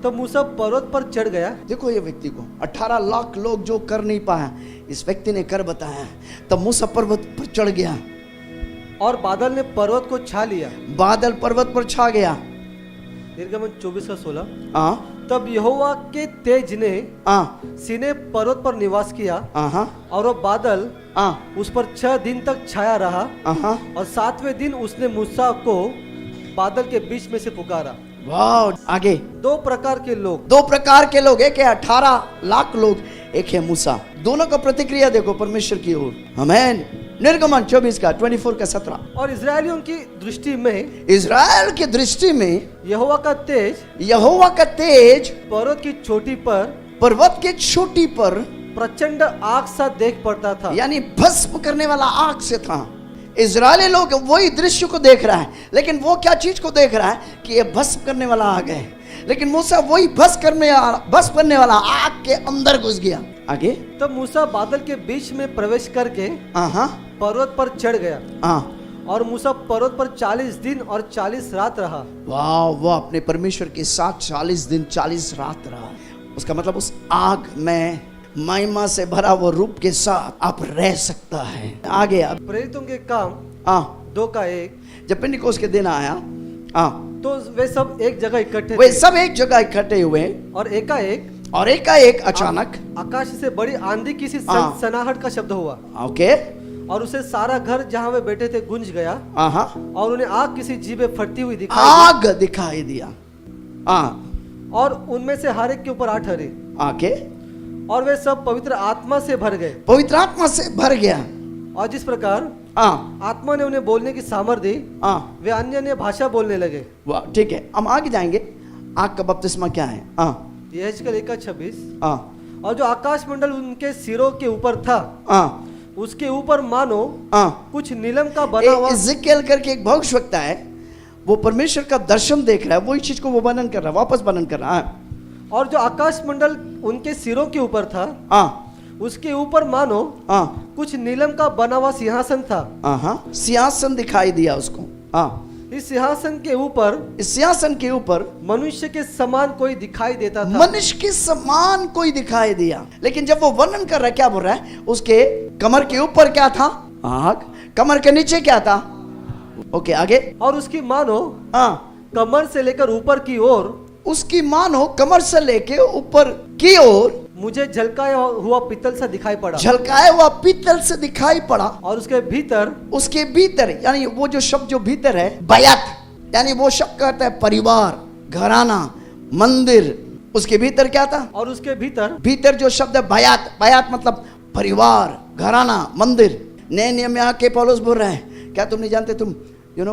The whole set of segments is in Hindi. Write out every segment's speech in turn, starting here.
तो मूसा पर्वत पर चढ़ गया। देखो ये व्यक्ति को 18 लाख लोग जो कर नहीं पाया, इस व्यक्ति ने कर बताया। तब मूसा पर्वत पर चढ़ गया और बादल ने पर्वत को छा लिया। बादल पर्वत पर छा गया। निर्गमन 24:16। हाँ तब यहोवा के तेज ने हाँ सीने पर्वत पर निवास किया हाँ और वो बादल हाँ उस पर 6 दिन तक छाया रहा। हाँ। और 7वें दिन उसने मूसा को बादल के बीच में से पुकारा। वाह। आगे दो प्रकार के लोग, दो प्रकार के लोग, एक है 18 लाख लोग, एक है मूसा। दोनों का प्रतिक्रिया देखो परमेश्वर की ओर। आमेन। निर्गमन 24 का 24 का 17। और इजरायलियों की दृष्टि में, इजराइल की दृष्टि में यहोवा का तेज यहोवा का तेज पर्वत की चोटी पर, पर्वत के चोटी पर प्रचंड आग सा देख पड़ता था। यानी भस्म करने वाला आग से था। इजरायली लोग वही दृश्य को देख रहा है, लेकिन वो क्या चीज को देख रहा है कि ये भस्म करने वाला आग है। लेकिन मूसा वही भस्म करने वाला आग के अंदर घुस गया। आगे तब मूसा बादल के बीच में प्रवेश करके पर्वत पर चढ़ गया। और मूसा पर्वत पर 40 दिन और 40 रात रहा। वाह। वो अपने परमेश्वर के साथ 40 दिन 40 रात रहा। उसका मतलब उस आग में महिमा से भरा वो रूप के साथ आप रह सकता है। आगे अब प्रेरितों के काम 2:1। जब पेंटिकोस्त के दिन आया तो वे सब एक जगह इकट्ठे वे थे। सब एक जगह इकट्ठे हुए और एकाएक अचानक आकाश से बड़ी आंधी की सी सनाहट का शब्द हुआ। ओके। और उसे सारा घर जहाँ वे बैठे थे गूंज गया। और उन्हें आग किसी जीवे फटती हुई दिखाई दिया। और उनमें से हर एक के ऊपर 8 हरी। आके और वे सब पवित्र आत्मा से भर गए। पवित्र आत्मा से भर गया। और जिस प्रकार आत्मा ने उन्हें बोलने की सामर्थ दी, वे अन्य भाषा बोलने लगे। वाह। ठीक है, हम आगे जाएंगे। आग का बपतिस्मा क्या है? यहेजकेल 1:26। और जो आकाश मंडल उनके सिरों के ऊपर था, उसके ऊपर मानो कुछ नीलम का बना हुआ। एजेकिएल करके एक भविष्यवक्ता है, वो परमेश्वर का दर्शन देख रहा है, वही चीज को वो वर्णन कर रहा है, वापस वर्णन कर रहा है। और जो आकाश मंडल उनके सिरों के ऊपर था, उसके ऊपर मानो कुछ नीलम का बना हुआ सिंहासन था। सिंहासन दिखाई दिया उसको। इस सिंहासन के ऊपर मनुष्य के समान कोई दिखाई देता था। मनुष्य के समान कोई दिखाई दिया। लेकिन जब वो वर्णन कर रहा है, क्या बोल रहा है? उसके कमर के ऊपर क्या था? आग। कमर के नीचे क्या था? ओके, आगे। और उसकी मानो कमर से लेकर ऊपर की ओर, उसकी मानो कमर से लेकर ऊपर की ओर मुझे झलकाया हुआ पीतल सा दिखाई पड़ा। झलकाया हुआ पीतल से दिखाई पड़ा। और उसके भीतर यानी वो जो शब्द जो भीतर है, बयात, यानी वो शब्द कहता है परिवार, घराना, मंदिर। उसके भीतर क्या था? और उसके भीतर जो शब्द है बयात, बयात मतलब परिवार, घराना, मंदिर। नए नियम में आके पौलुस बोल रहा है, क्या तुम नहीं जानते तुम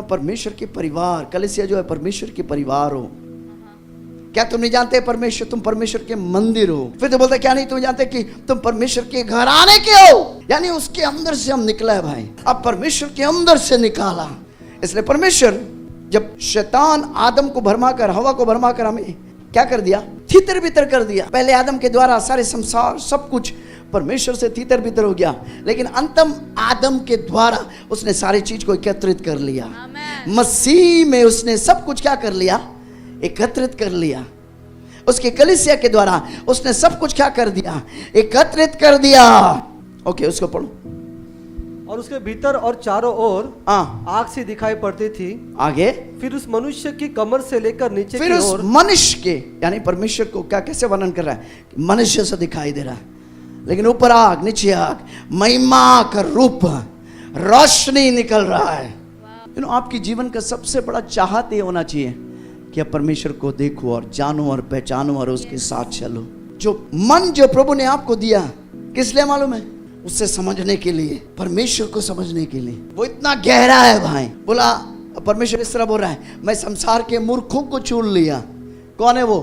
परमेश्वर के परिवार, कलीसिया जो है परमेश्वर के परिवार हो? क्या तुम नहीं जानते परमेश्वर, तुम परमेश्वर के मंदिर हो? फिर तो बोलते क्या नहीं तुम जानते कि तुम परमेश्वर के घराने के हो? यानी उसके अंदर से हम निकला है भाई। अब परमेश्वर के अंदर से निकाला। इसलिए परमेश्वर जब शैतान आदम को भरमाकर, हवा को भरमाकर हमें क्या कर दिया? तितर बितर कर दिया। पहले आदम के द्वारा सारे संसार सब कुछ परमेश्वर से तितर बितर हो गया, लेकिन अंतम आदम के द्वारा उसने सारी चीज को एकत्रित कर लिया। मसीह में उसने सब कुछ क्या कर लिया? एकत्रित कर लिया। उसके कलीसिया के द्वारा उसने सब कुछ क्या कर दिया? एकत्रित कर दिया। ओके, उसको पढ़ो। और उसके भीतर और चारों ओर आग सी दिखाई पड़ती थी। आगे फिर उस मनुष्य की कमर से लेकर नीचे फिर उस मनुष्य के, यानी परमेश्वर को क्या कैसे वर्णन कर रहा है? मनुष्य से दिखाई दे रहा है, लेकिन ऊपर आग, नीचे आग, महिमा का रूप, रोशनी निकल रहा है। आपकी जीवन का सबसे बड़ा चाहत ये होना चाहिए कि आप परमेश्वर को देखो और जानो और पहचानो और उसके साथ चलो। जो मन जो प्रभु ने आपको दिया, किस लिए मालूम है? उससे समझने के लिए, परमेश्वर को समझने के लिए। वो इतना गहरा है भाई। बोला परमेश्वर इस तरह बोल रहा है, मैं संसार के मूर्खों को चुन लिया। कौन है वो?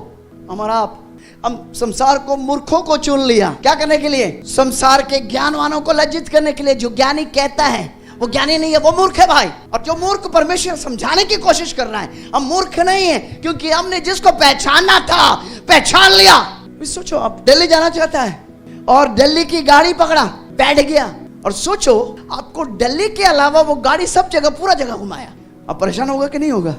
हमारा आप। हम संसार को मूर्खों को चुन लिया। क्या करने के लिए? संसार के ज्ञानवानों को लज्जित करने के लिए। जो ज्ञानी कहता है वो ज्ञानी नहीं है, वो मूर्ख है भाई। और जो मूर्ख परमेश्वर समझाने की कोशिश कर रहा है, हम मूर्ख नहीं है, क्योंकि हमने जिसको पहचानना था पहचान लिया। सोचो, आप दिल्ली जाना चाहता है और दिल्ली की गाड़ी पकड़ा, बैठ गया, और सोचो आपको दिल्ली के अलावा वो गाड़ी सब जगह, पूरा जगह घुमाया, अब परेशान होगा कि नहीं होगा?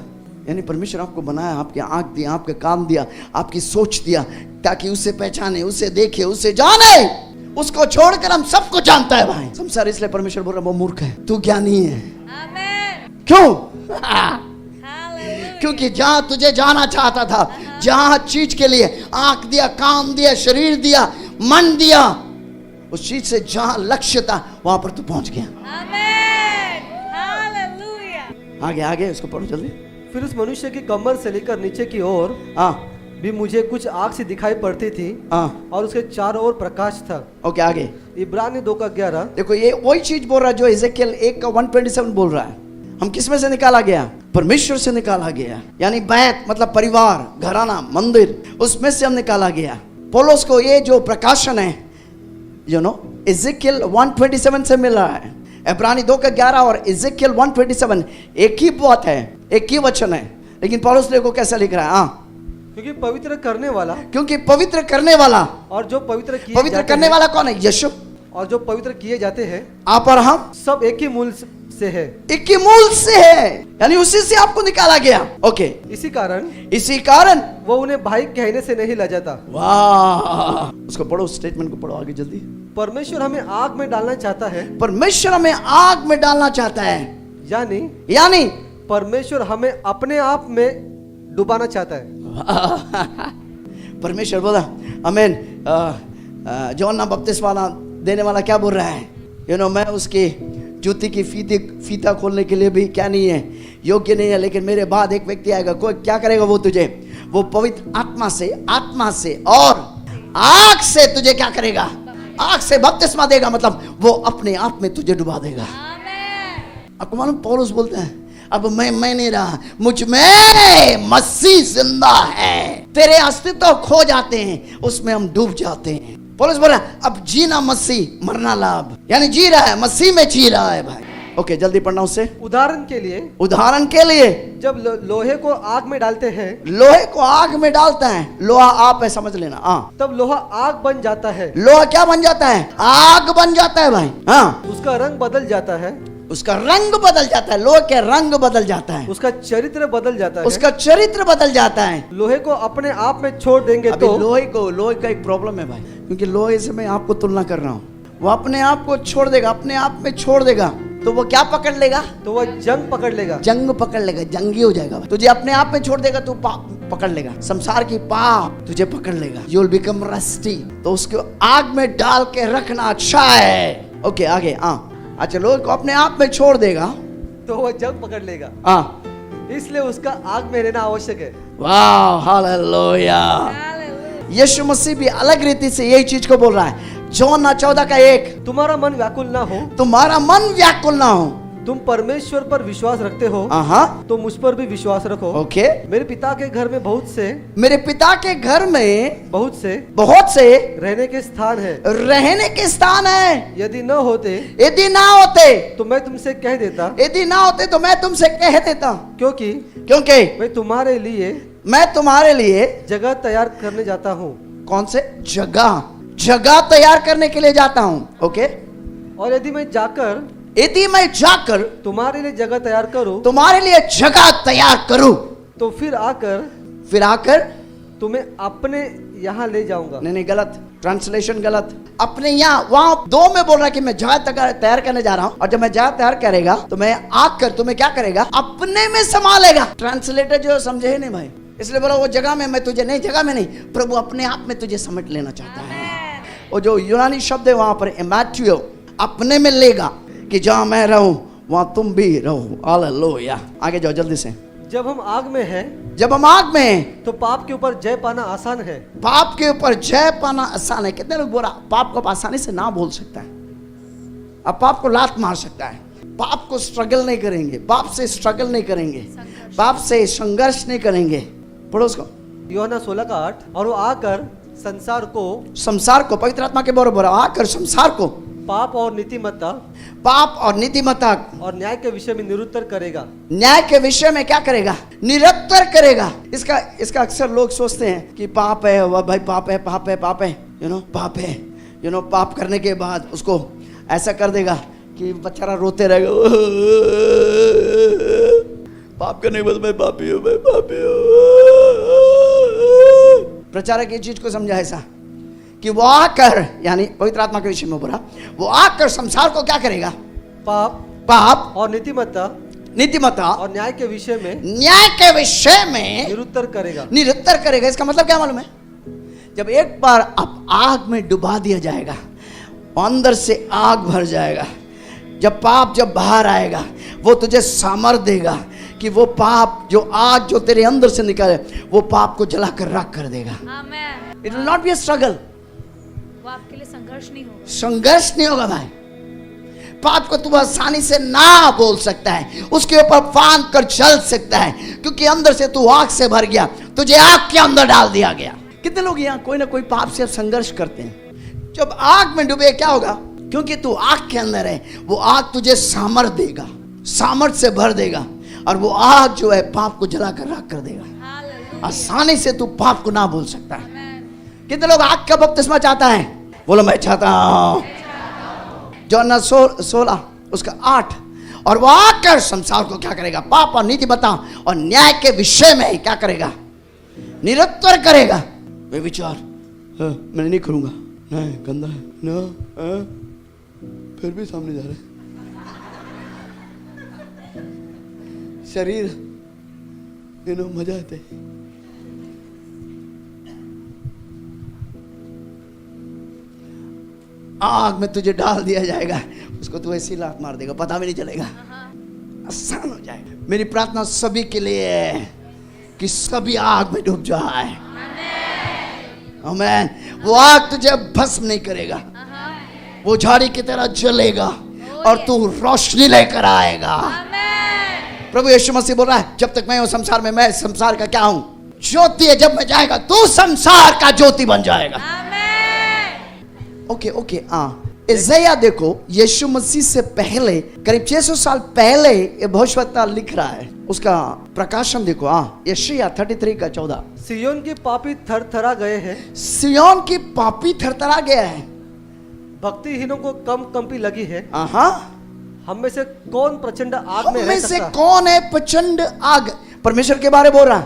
यानी परमेश्वर आपको बनाया, आपकी आंख दिया, आपके कान दिया, आपकी सोच दिया, ताकि उसे पहचाने, उसे देखे, उसे जाने। उसको छोड़कर हम सबको जानता है भाई। संसार इसलिए परमेश्वर बोल रहा है वो मूर्ख है, तू ज्ञानी है। क्यों? क्योंकि जहां तुझे जाना चाहता था, जहां चीज के लिए आंख दिया, कान दिया, शरीर दिया, मन दिया, उस चीज से जहां लक्ष्य था वहां पर तू पहुंच गया। आगे आगे उसको पढ़ो जल्दी। फिर उस मनुष्य की कमर से लेकर नीचे की ओर भी मुझे कुछ आग सी दिखाई पड़ती थी और उसके चारों ओर प्रकाश था। ओके आगे। इब्रानी 2:11। देखो ये वही चीज बोल रहा है जो इज़ेकियल 1:127 बोल रहा है। हम किस में से निकाला गया? परमेश्वर से निकाला गया। यानी बैत मतलब परिवार, घराना, मंदिर, उसमें से हम निकाला गया। पौलुस को ये जो प्रकाशन है इज़ेकियल 1:27 से मिल रहा है। इब्रानी 2:11 और इज़ेकियल 1:27 एक ही बात है, एक ही वचन है, लेकिन पौलुस देखो कैसा लिख रहा है। क्योंकि पवित्र करने वाला, क्योंकि पवित्र करने वाला, और जो पवित्र करने वाला कौन है? यीशु। और जो पवित्र किए जाते हैं आप और हम सब एक ही मूल से है, एक ही मूल से है, यानी उसी से आपको निकाला गया। ओके। इसी कारण वो उन्हें भाई कहने से नहीं लजाता। वाह, उसको पढ़ो, स्टेटमेंट को पढ़ो आगे जल्दी। परमेश्वर हमें आग में डालना चाहता है। परमेश्वर हमें आग में डालना चाहता है, यानी परमेश्वर हमें अपने आप में डुबाना चाहता है। परमेश्वर बोला आमीन। यूहन्ना बपतिस्मा देने वाला क्या बोल रहा है? मैं उसकी जूती की फीता खोलने के लिए भी क्या नहीं है, योग्य नहीं है, लेकिन मेरे बाद एक व्यक्ति आएगा, कोई क्या करेगा वो तुझे, वो पवित्र आत्मा से और आग से तुझे क्या करेगा? आग से बपतिस्मा देगा, मतलब वो अपने आप में तुझे डुबा देगा। आपको मालूम पौलुस बोलते हैं अब मैं नहीं रहा, मुझ में मसीह जिंदा है। तेरे अस्तित्व खो जाते हैं, उसमें हम डूब जाते हैं। पौलुस बोला अब जीना मसीह, मरना लाभ, यानी जी रहा है, मसीह में जी रहा है भाई। ओके जल्दी पढ़ना उससे। उदाहरण के लिए जब लोहे को आग में डालते हैं, लोहे को आग में डालता है, लोहा आप है समझ लेना, तब लोहा आग बन जाता है। लोहा क्या बन जाता है? आग बन जाता है भाई। उसका रंग बदल जाता है, उसका रंग बदल जाता है, लोहे का रंग बदल जाता है, उसका चरित्र बदल जाता है, उसका चरित्र बदल जाता है। लोहे को अपने आप में छोड़ देंगे तो लोहे का एक प्रॉब्लम है भाई, क्योंकि लोहे से मैं आपको तुलना कर रहा हूँ, वो अपने आप को छोड़ देगा, अपने आप में छोड़ देगा, तो वो क्या पकड़ लेगा? तो वो जंग पकड़ लेगा, जंगी हो जाएगा। तुझे अपने आप में छोड़ देगा तो पाप पकड़ लेगा, संसार की पाप तुझे पकड़ लेगा, यू विल बिकम रस्टी। तो उसको आग में डाल के रखना अच्छा है। ओके आगे। अच्छा, लोग को अपने आप में छोड़ देगा तो वो जंग पकड़ लेगा, इसलिए उसका आग में रहना आवश्यक है। वाह हालेलुया। यीशु मसीह भी अलग रीति से यही चीज को बोल रहा है। यूहन्ना 14:1 तुम्हारा मन व्याकुल ना हो, तुम परमेश्वर पर विश्वास रखते हो तो मुझ पर भी विश्वास रखो। ओके। मेरे पिता के घर में बहुत से रहने के स्थान है। यदि ना होते तो मैं तुमसे कह देता, क्योंकि मैं तुम्हारे लिए जगह तैयार करने जाता हूँ। कौन से जगह तैयार करने के लिए जाता हूँ। ओके। और यदि मैं जाकर तुम्हारे लिए जगह तैयार करूं तो फिर आकर तुम्हें अपने यहाँ ले जाऊंगा। नहीं गलत ट्रांसलेशन, गलत। अपने यहाँ, वहां 2 में बोल रहा है कि मैं जगह तैयार करने जा रहा हूँ, और जब मैं जगह तैयार करेगा तो मैं आकर तुम्हें क्या करेगा? अपने में संभालेगा। ट्रांसलेटर जो समझे ही नहीं भाई, इसलिए बोला वो जगह में मैं तुझे नहीं, जगह में नहीं, प्रभु अपने आप में तुझे समेट लेना चाहता है। और जो यूनानी शब्द है वहां पर एमाट्रियो, अपने में लेगा, कि जहां मैं रहूं वहां तुम भी रहो। हालेलुया। आगे जाओ जल्दी से। जब हम आग में हैं तो पाप के ऊपर जय पाना आसान है। कितने लोग बोला पाप को आसानी से ना बोल सकता है? अब पाप को लात मार सकता है, पाप को स्ट्रगल नहीं करेंगे, पाप से स्ट्रगल नहीं करेंगे, पाप से संघर्ष नहीं करेंगे। पढ़ो उसको। यूहन्ना 16:8 और वो आकर संसार को पवित्र आत्मा के बराबर आकर संसार को पाप और नीतिमत्ता और न्याय के विषय में निरुत्तर करेगा। न्याय के विषय में क्या करेगा? निरुत्तर करेगा। इसका अक्सर लोग सोचते हैं कि पाप है, वह भाई पाप है, पाप है। पाप करने के बाद उसको ऐसा कर देगा कि बेचारा रोते रहेगा, पाप करने के बाद मैं पापी हूं, मैं पापी हूं। प्रचारक ये चीज को समझा ऐसा कि वो आकर, यानी पवित्र आत्मा के विषय में बोला, वो आकर संसार को क्या करेगा? पाप और नीतिमत्ता और न्याय के विषय में निरुत्तर करेगा। इसका मतलब क्या मालूम है? जब एक बार आप आग में डुबा दिया जाएगा, अंदर से आग भर जाएगा, जब पाप जब बाहर आएगा, वो तुझे सामर्थ्य देगा कि वो पाप जो आग जो तेरे अंदर से निकले, वो पाप को जलाकर राख कर देगा। Amen. It will not be a struggle. वो आपके लिए संघर्ष नहीं होगा भाई। पाप को तू आसानी से ना बोल सकता है, उसके ऊपर फांद कर चल सकता है, क्योंकि अंदर से तू आग से भर गया, तुझे आग के अंदर डाल दिया गया। कितने लोग यहाँ कोई ना कोई पाप से संघर्ष करते हैं? जब आग में डूबे क्या होगा? क्योंकि तू आग के अंदर है, वो आग तुझे सामर्थ देगा, सामर्थ से भर देगा, और वो आग जो है पाप को जलाकर राख कर देगा। आसानी से तू पाप को ना बोल सकता है। कितने लोग आग का बपतिस्मा चाहता है? बोलो मैं चाहता हूं। यूहन्ना 16 उसका 8, और वो आकर संसार को क्या करेगा? पाप और नीतिमत्ता और न्याय के विषय में क्या करेगा? निरुत्तर करेगा। वे विचार, मैं नहीं करूंगा, नहीं गंदा है ना, फिर भी सामने जा रहे शरीर, मजा आते। आग में तुझे डाल दिया जाएगा, उसको तू ऐसी लात मार देगा, पता भी नहीं चलेगा, आसान हो जाएगा। मेरी प्रार्थना सभी के लिए है कि सभी आग में डूब जाए। आमीन। वो आग तुझे भस्म नहीं करेगा, वो झाड़ी की तरह जलेगा और तू रोशनी लेकर आएगा। प्रभु यीशु मसीह बोल रहा है, जब तक मैं हूं संसार में, मैं संसार का क्या हूं? ज्योति है। जब मैं जाएगा तू संसार का ज्योति बन जाएगा। ओके इज़ाया देखो, यीशु मसीह से पहले करीब 600 साल पहले ये भविष्यवक्ता लिख रहा है, उसका प्रकाशन देखो। यशायाह 33 का 14। सिय्योन की पापी थरथरा गए हैं, सिय्योन की पापी थरथरा गया है, भक्तिहीनों को कंपी लगी है। हम में से कौन प्रचंड आग में रह सकता? से कौन है प्रचंड आग? परमेश्वर के बारे बोल रहा,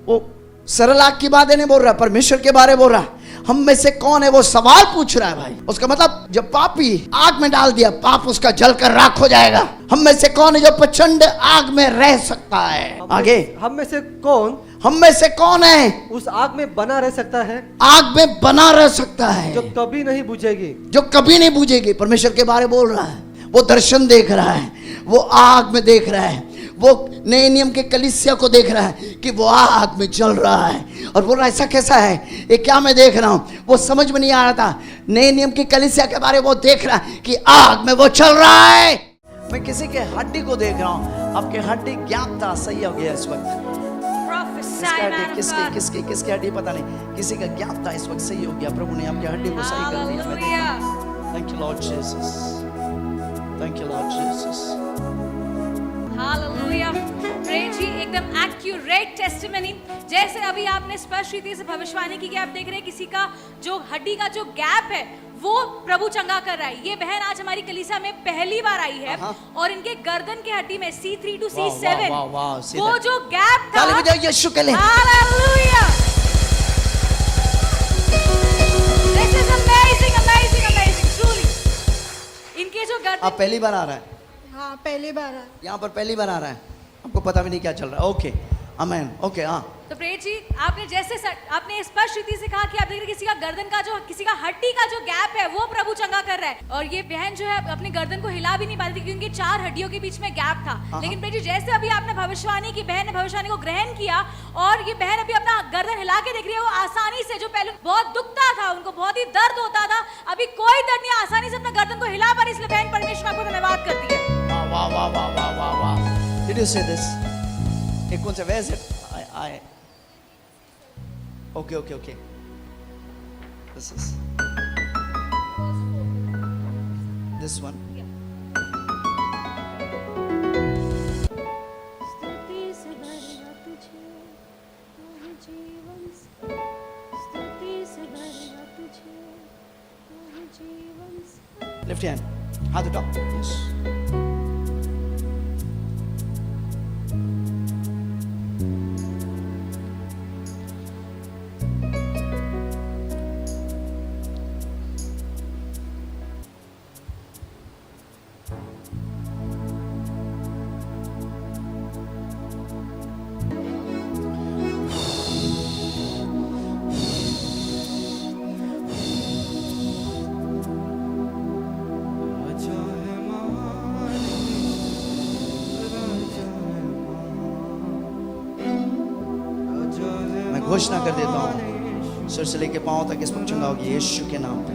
वो सरल आग की बातें नहीं बोल रहा, परमेश्वर के बारे बोल रहा। हम में से कौन है, वो सवाल पूछ रहा है भाई। उसका मतलब जब पापी आग में डाल दिया, पाप उसका जलकर राख हो जाएगा। हम में से कौन है जो प्रचंड आग में रह सकता है? आगे, हम में से कौन है उस आग में बना रह सकता है? आग में बना रह सकता है जो कभी नहीं बुझेगी। परमेश्वर के बारे बोल रहा है, वो दर्शन देख रहा है, वो आग में देख रहा है, वो नए नियम के कलीसिया को देख रहा है कि वो आग में जल रहा है, और बोल रहा है ऐसा कैसा है, ये क्या मैं देख रहा हूं? वो समझ में नहीं आ रहा था। नए नियम के कलीसिया के बारे में वो देख रहा है कि आग में वो चल रहा है। मैं किसी के हड्डी को देख रहा हूं, आपके हड्डी ज्ञापता सही हो गया इस वक्त। किसकी हड्डी पता नहीं, किसी का ज्ञापता इस वक्त सही हो गया। प्रभु ने आपकी हड्डी को सही कर दिया। Thank you Lord Jesus, thank you Lord Jesus. Hallelujah. Praise जी, एकदम एक्यूरेट टेस्टिमनी। जैसे अभी आपने स्पष्ट रीति से भविष्यवाणी की कि आप देख रहे हैं किसी का जो हड्डी का जो गैप है वो प्रभु चंगा कर रहा है। ये बहन आज हमारी कलीसिया में पहली बार आई है, और इनके गर्दन के हड्डी में C3 to C7 वो जो गैप था, यीशु के लिए hallelujah. This is amazing amazing amazing truly. इनके जो गर्दन, आप पहली बार आ रहा है? हाँ, पहली बार यहाँ पर पहली बार आ रहा है, आपको पता भी नहीं क्या चल रहा है। ओके आमेन। ओके तो प्रेज जी, आपने जैसे आपने स्पष्ट रीति से कहा कि आप देख रहे किसी का गर्दन का जो, किसी का हड्डी का जो गैप है वो प्रभु चंगा कर रहा है। और ये बहन जो है अपनी गर्दन को हिला भी नहीं पाती थी क्योंकि 4 हड्डियों के बीच में गैप था। लेकिन प्रेज जी, जैसे अभी आपने भविष्यवाणी की, बहन ने भविष्यवाणी को ग्रहण किया, और ये बहन अभी अपना गर्दन हिला के देख रही है, वो आसानी से, जो पहले बहुत दुखता था, उनको बहुत ही दर्द होता था, अभी कोई दर्द नहीं, आसानी से अपना गर्दन को हिला पा रही। इसलिए बहन परमेश्वर आपको धन्यवाद करती है। वाह वाह वाह वाह वाह वाह। Did you say this? एक कौन सा? Where is it? I Okay. This is this one. Left hand. हाथ उठाओ. Yes. घोषणा कर देता हूँ, सिर से लेके पांव तक इस पर चंगा होगी यीशु के नाम पे।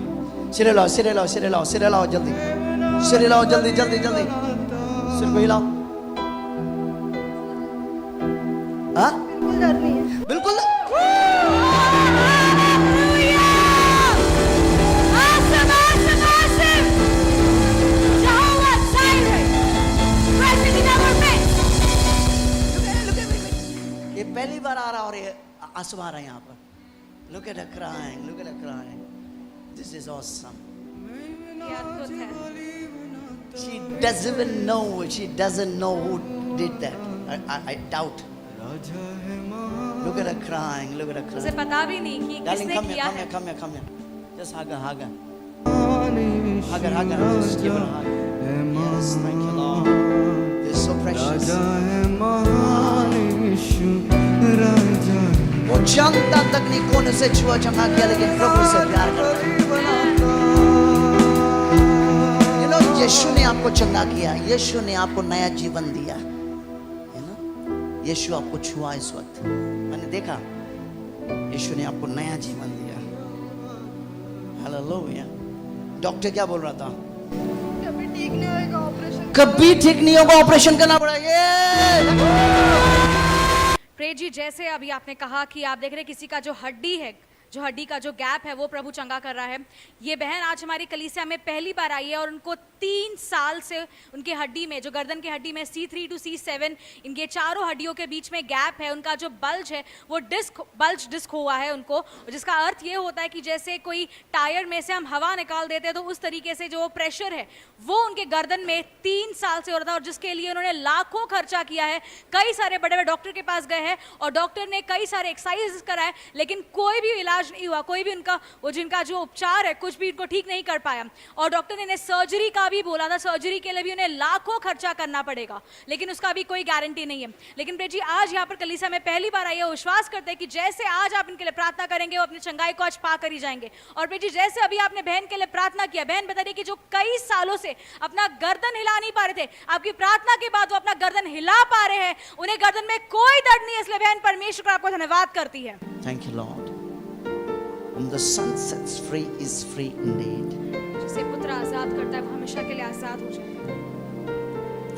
सिरे लाओ, सिरे लाओ, सिरे लाओ, सिरे लाओ, जल्दी सिरे लाओ, जल्दी जल्दी जल्दी, सिर को हिलाओ। हाँ बिल्कुल डर नहीं है। बिल्कुल। Awesome, awesome, awesome! Jehovah Jireh, present in our midst. ये पहली बार आ रहा और ये आंसू आ रहा है यहाँ पर। Look at her crying, look at her crying. This is awesome. ये अद्भुत है। She doesn't know who did that. I doubt. Look at her crying, look at her उसे crying. पता भी नहीं कि Darling, किसने come किया here, है। come here, come here. Just hug her, hug her. Hug her, hug her. Just give her a hug. Yes, thank you, Lord. You're so precious. वो जानता तक नहीं कौन उसे छुआ चंगा किया, लेकिन प्रभु से प्यार करता है। You know, यीशु ने आपको चंगा किया, यीशु ने आपको नया जीवन दिया, है ना? यीशु आपको छुआ इस वक्त, मैंने देखा, यीशु ने आपको नया जीवन दिया। हालेलुया। डॉक्टर क्या बोल रहा था? कभी ठीक नहीं होगा ऑपरेशन। कभी ठीक नहीं होगा, ऑपरेशन करना पड़ेगा। प्रे जी, जैसे अभी आपने कहा कि आप देख रहे हैं किसी का जो हड्डी है, जो हड्डी का जो गैप है वो प्रभु चंगा कर रहा है। ये बहन आज हमारी कलीसिया में पहली बार आई है और उनको 3 साल से उनके हड्डी में, जो गर्दन की हड्डी में C3 to C7, इनके चारों हड्डियों के बीच में गैप है। उनका जो बल्ज है वो डिस्क हुआ है उनको, जिसका अर्थ ये होता है कि जैसे कोई टायर में से हम हवा निकाल देते हैं तो उस तरीके से जो प्रेशर है वो उनके गर्दन में 3 साल से हो रहा था, और जिसके लिए उन्होंने लाखों खर्चा किया है। कई सारे बड़े बड़े डॉक्टर के पास गए हैं और डॉक्टर ने कई सारे एक्सरसाइज कराए, लेकिन कोई भी इलाज नहीं हुआ, कोई भी उनका वो जिनका जो उपचार है कुछ भी उनको ठीक नहीं कर पाया। और डॉक्टर ने सर्जरी का भी बोला था, सर्जरी के लिए भी उन्हें लाखों खर्चा करना पड़ेगा, लेकिन उसका भी कोई गारंटी नहीं है। लेकिन प्रे जी, आज यहाँ पर कलीसिया में पहली बार आई है, विश्वास करते हैं कि जैसे आज आप इनके लिए प्रार्थना करेंगे वो अपनी चंगाई को आज पा कर ही जाएंगे। और प्रे जी, जैसे अभी आपने बहन के लिए प्रार्थना किया, बहन बता रही कि जो कई सालों से अपना गर्दन हिला नहीं पा रहे थे, आपकी प्रार्थना के बाद वो अपना गर्दन हिला पा रहे हैं, उन्हें गर्दन में कोई दर्द नहीं है। इसलिए बहन परमेश्वर को आपको धन्यवाद करती है। Thank you, Lord. Whom the Son sets free is free indeed. जिसे पुत्र आजाद करता है वो हमेशा के लिए आजाद हो जाता है।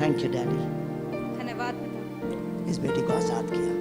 Thank you, Daddy. धन्यवाद पिता। इस बेटी को आजाद किया।